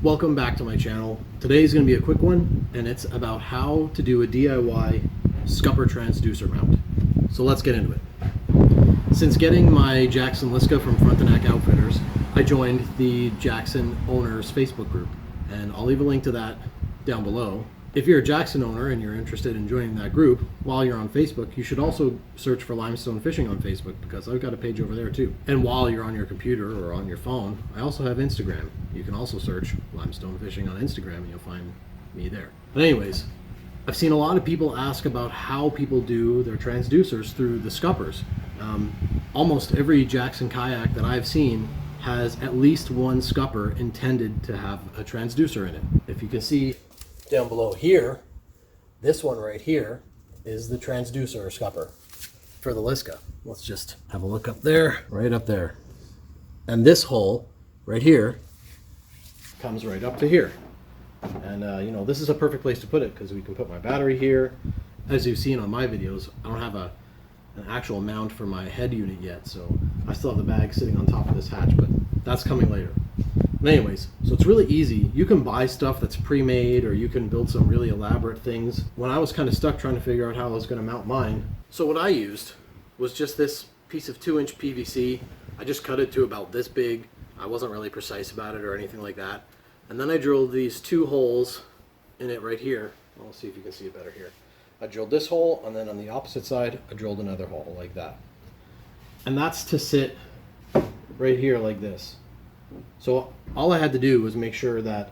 Welcome back to my channel. Today's going to be a quick one, and it's about how to do a DIY scupper transducer mount. So let's get into it. Since getting my Jackson Liska from Frontenac Outfitters, I joined the Jackson Owners Facebook group, and I'll leave a link to that down below. If you're a Jackson owner and you're interested in joining that group, while you're on Facebook, you should also search for Limestone Fishing on Facebook, because I've got a page over there too. And while you're on your computer or on your phone, I also have Instagram. You can also search Limestone Fishing on Instagram and you'll find me there. But anyways, I've seen a lot of people ask about how people do their transducers through the scuppers. Almost every Jackson kayak that I've seen has at least one scupper intended to have a transducer in it. If you can see down below here, this one right here is the transducer or scupper for the Liska. Let's just have a look up there, right up there. And this hole right here comes right up to here. And you know, this is a perfect place to put it because we can put my battery here. As you've seen on my videos, I don't have an actual mount for my head unit yet, so I still have the bag sitting on top of this hatch, but that's coming later. But anyways, so it's really easy. You can buy stuff that's pre-made, or you can build some really elaborate things. When I was kind of stuck trying to figure out how I was going to mount mine, so what I used was just this piece of 2-inch PVC. I just cut it to about this big. I wasn't really precise about it or anything like that. And then I drilled these 2 holes in it right here. I'll see if you can see it better here. I drilled this hole, and then on the opposite side, I drilled another hole like that. And that's to sit right here like this. So all I had to do was make sure that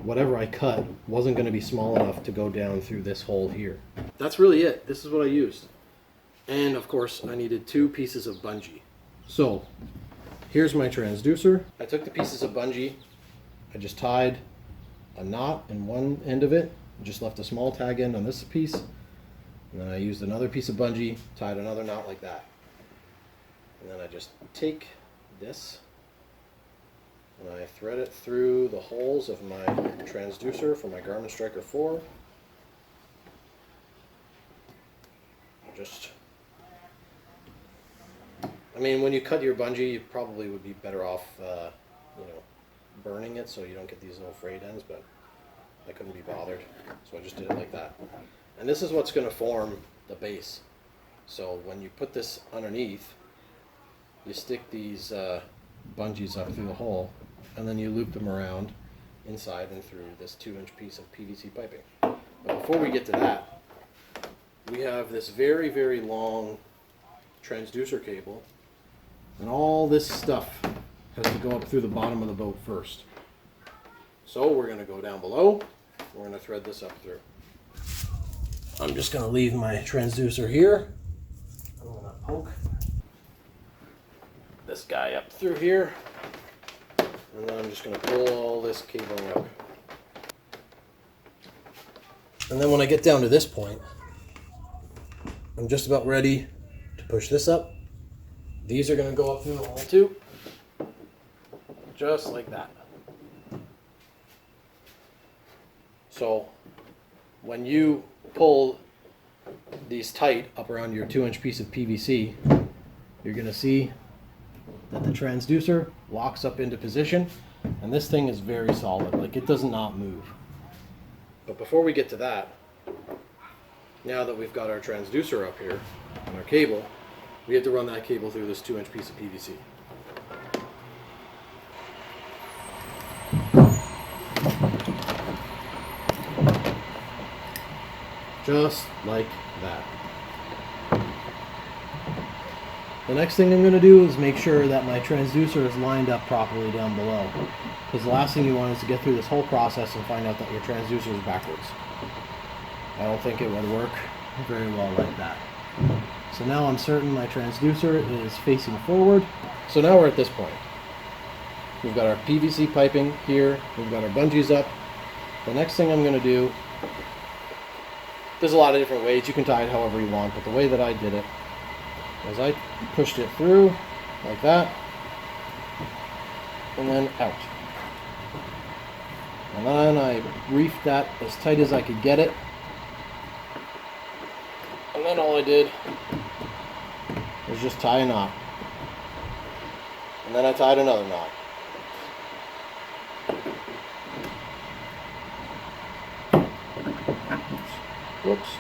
whatever I cut wasn't going to be small enough to go down through this hole here. That's really it. This is what I used. And of course, I needed 2 pieces of bungee. So here's my transducer. I took the pieces of bungee. I just tied a knot in one end of it. Just left a small tag end on this piece. And then I used another piece of bungee, tied another knot like that. And then I just take this and I thread it through the holes of my transducer for my Garmin Striker4. I mean, when you cut your bungee, you probably would be better off, you know, burning it so you don't get these little frayed ends, but I couldn't be bothered, so I just did it like that. And this is what's going to form the base. So when you put this underneath, you stick these bungees up through the hole, and then you loop them around inside and through this 2-inch piece of PVC piping. But before we get to that, we have this very, very long transducer cable, and all this stuff has to go up through the bottom of the boat first. So we're going to go down below. We're going to thread this up through. I'm just going to leave my transducer here. I'm going to poke this guy up through here. And then I'm just going to pull all this cabling up. And then when I get down to this point, I'm just about ready to push this up. These are going to go up through the hole too. Just like that. So when you pull these tight up around your 2-inch piece of PVC, you're going to see that the transducer locks up into position, and this thing is very solid. Like, it does not move. But before we get to that, now that we've got our transducer up here and our cable, we have to run that cable through this 2-inch piece of PVC. Just like that. The next thing I'm going to do is make sure that my transducer is lined up properly down below. Because the last thing you want is to get through this whole process and find out that your transducer is backwards. I don't think it would work very well like that. So now I'm certain my transducer is facing forward. So now we're at this point. We've got our PVC piping here. We've got our bungees up. The next thing I'm going to do, there's a lot of different ways. You can tie it however you want, but the way that I did it is I pushed it through like that and then out. And then I reefed that as tight as I could get it. And then all I did was just tie a knot. And then I tied another knot. Whoops.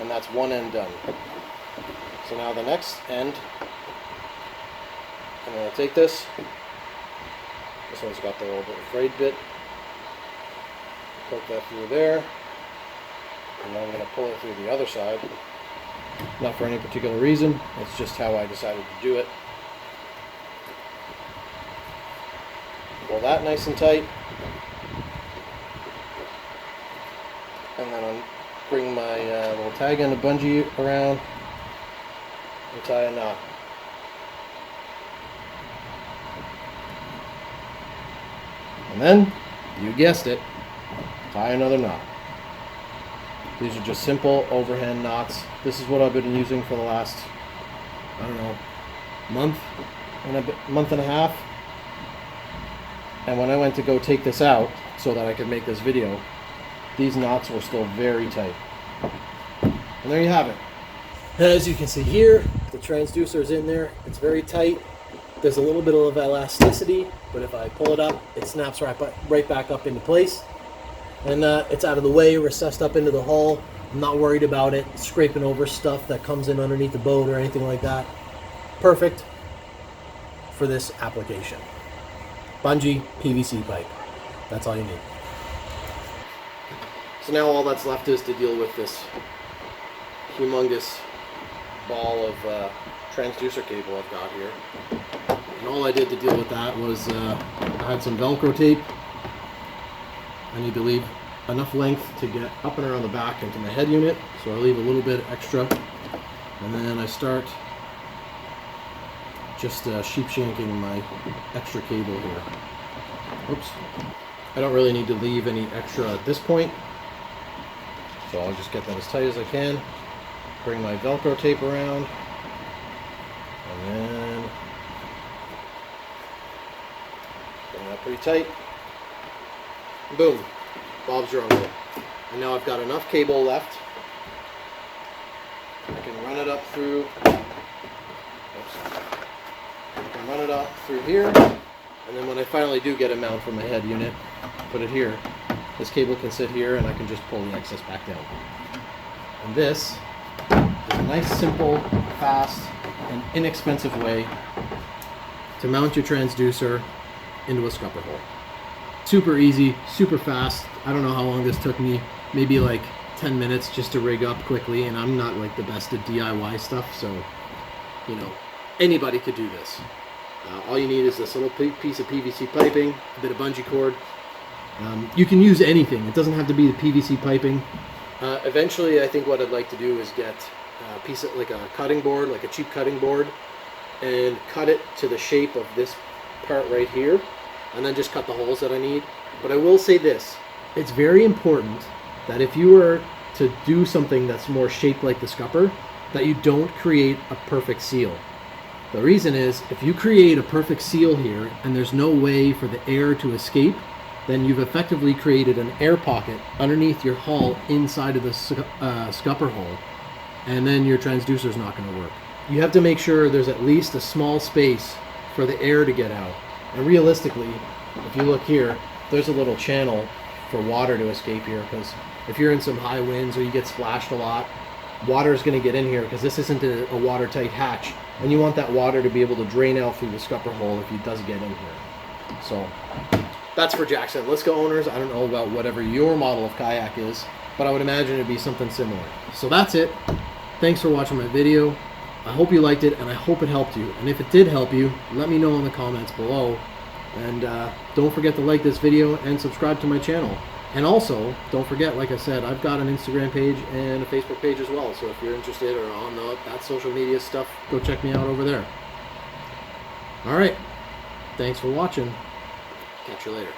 And that's one end done. So now the next end, I'm going to take this. This one's got the little bit of frayed bit. Poke that through there. And then I'm going to pull it through the other side. Not for any particular reason, it's just how I decided to do it. Pull that nice and tight. And then I'll bring my little tag end of bungee around and tie a knot. And then, you guessed it, tie another knot. These are just simple overhand knots. This is what I've been using for the last, I don't know, month and a half. And when I went to go take this out so that I could make this video, these knots were still very tight. And there you have it. As you can see here, the transducer is in there. It's very tight. There's a little bit of elasticity, but if I pull it up, it snaps right back up into place. And it's out of the way, recessed up into the hull. I'm not worried about it scraping over stuff that comes in underneath the boat or anything like that. Perfect for this application. Bungee, PVC pipe. That's all you need. So now all that's left is to deal with this humongous ball of transducer cable I've got here. And all I did to deal with that was I had some Velcro tape. I need to leave enough length to get up and around the back into my head unit, so I leave a little bit extra, and then I start just sheep shanking my extra cable here. Oops. I don't really need to leave any extra at this point, so I'll just get that as tight as I can, bring my Velcro tape around, and then bring that pretty tight. Boom, Bob's your uncle. And now I've got enough cable left. I can run it up through. Oops. I can run it up through here, and then when I finally do get a mount for my head unit, put it here. This cable can sit here, and I can just pull the excess back down. And this is a nice, simple, fast, and inexpensive way to mount your transducer into a scupper hole. Super easy, super fast. I don't know how long this took me, maybe like 10 minutes just to rig up quickly, and I'm not like the best at DIY stuff, so you know, anybody could do this. All you need is this little piece of PVC piping, a bit of bungee cord. You can use anything, it doesn't have to be the PVC piping. Eventually I think what I'd like to do is get a piece of like a cutting board, like a cheap cutting board, and cut it to the shape of this part right here, and then just cut the holes that I need. But I will say this, it's very important that if you were to do something that's more shaped like the scupper, that you don't create a perfect seal. The reason is, if you create a perfect seal here and there's no way for the air to escape, then you've effectively created an air pocket underneath your hull inside of the scupper hole, and then your transducer is not going to work. You have to make sure there's at least a small space for the air to get out. And realistically, if you look here, there's a little channel for water to escape here, because if you're in some high winds or you get splashed a lot, water is going to get in here because this isn't a watertight hatch, and you want that water to be able to drain out through the scupper hole if it does get in here. So that's for Jackson Liska owners. I don't know about whatever your model of kayak is, but I would imagine it'd be something similar. So that's it. Thanks for watching my video. I hope you liked it, and I hope it helped you. And if it did help you, let me know in the comments below. And don't forget to like this video and subscribe to my channel. And also, don't forget, like I said, I've got an Instagram page and a Facebook page as well. So if you're interested or on that social media stuff, go check me out over there. All right. Thanks for watching. Catch you later.